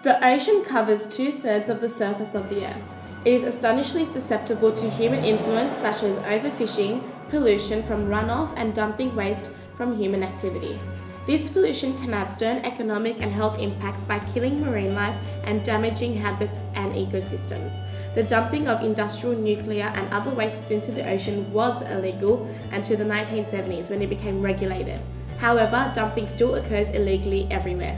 The ocean covers 2/3 of the surface of the Earth. It is astonishingly susceptible to human influence such as overfishing, pollution from runoff and dumping waste from human activity. This pollution can have stern economic and health impacts by killing marine life and damaging habitats and ecosystems. The dumping of industrial, nuclear and other wastes into the ocean was illegal until the 1970s when it became regulated. However, dumping still occurs illegally everywhere.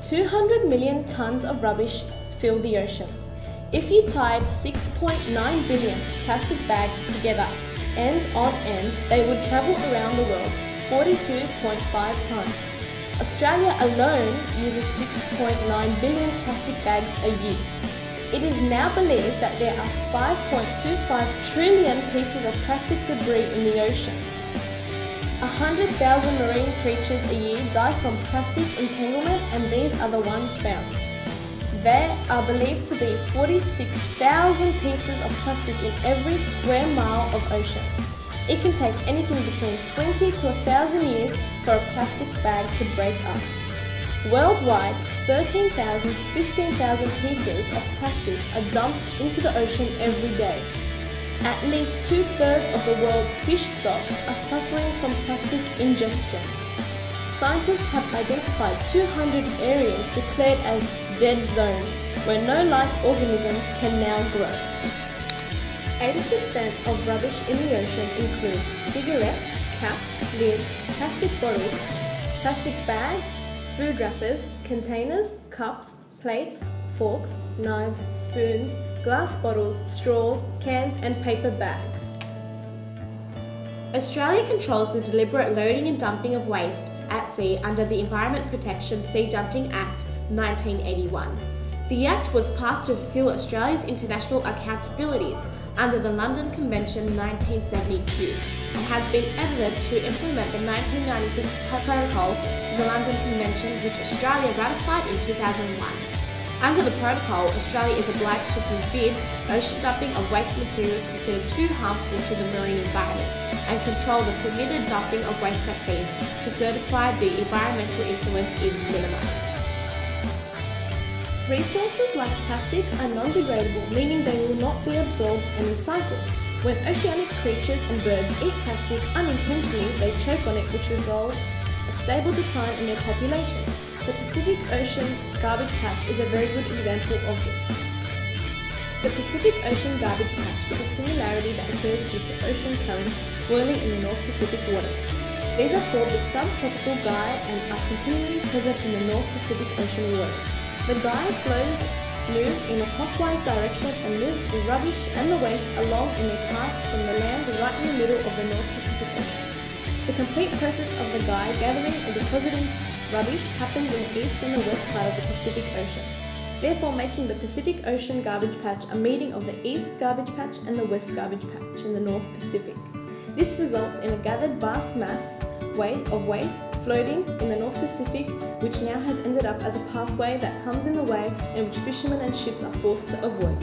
200 million tons of rubbish fill the ocean. If you tied 6.9 billion plastic bags together end on end, they would travel around the world 42.5 tons. Australia alone uses 6.9 billion plastic bags a year. It is now believed that there are 5.25 trillion pieces of plastic debris in the ocean. 100,000 marine creatures a year die from plastic entanglement, and these are the ones found. There are believed to be 46,000 pieces of plastic in every square mile of ocean. It can take anything between 20 to 1,000 years for a plastic bag to break up. Worldwide, 13,000 to 15,000 pieces of plastic are dumped into the ocean every day. At least 2/3 of the world's fish stocks are suffering from plastic ingestion. Scientists have identified 200 areas declared as dead zones where no life organisms can now grow. 80% of rubbish in the ocean include cigarettes, caps, lids, plastic bottles, plastic bags, food wrappers, containers, cups, plates, forks, knives, spoons, glass bottles, straws, cans and paper bags. Australia controls the deliberate loading and dumping of waste at sea under the Environment Protection Sea Dumping Act 1981. The Act was passed to fulfil Australia's international accountabilities under the London Convention 1972 and has been edited to implement the 1996 Protocol to the London Convention, which Australia ratified in 2001. Under the protocol, Australia is obliged to forbid ocean dumping of waste materials considered too harmful to the marine environment and control the permitted dumping of waste at sea to certify the environmental influence is minimised. Resources like plastic are non-degradable, meaning they will not be absorbed and recycled. When oceanic creatures and birds eat plastic unintentionally, they choke on it, which results a stable decline in their population. The Pacific Ocean Garbage Patch is a very good example of this. The Pacific Ocean Garbage Patch is a similarity that occurs due to ocean currents boiling in the North Pacific waters. These are called the subtropical gyre and are continually present in the North Pacific Ocean waters. The gyre flows move in a clockwise direction and move the rubbish and the waste along in their path from the land right in the middle of the North Pacific Ocean. The complete process of the gyre gathering and depositing rubbish happens in the east and the west part of the Pacific Ocean, therefore making the Pacific Ocean Garbage Patch a meeting of the East Garbage Patch and the West Garbage Patch in the North Pacific. This results in a gathered vast mass of waste floating in the North Pacific, which now has ended up as a pathway that comes in the way and which fishermen and ships are forced to avoid.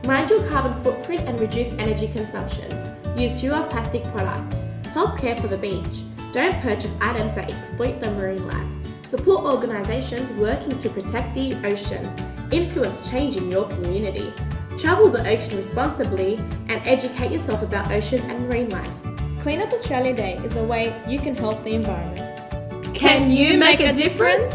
Mind your carbon footprint and reduce energy consumption. Use fewer plastic products. Help care for the beach. Don't purchase items that exploit the marine life. Support organisations working to protect the ocean. Influence change in your community. Travel the ocean responsibly and educate yourself about oceans and marine life. Clean Up Australia Day is a way you can help the environment. Can you make a difference?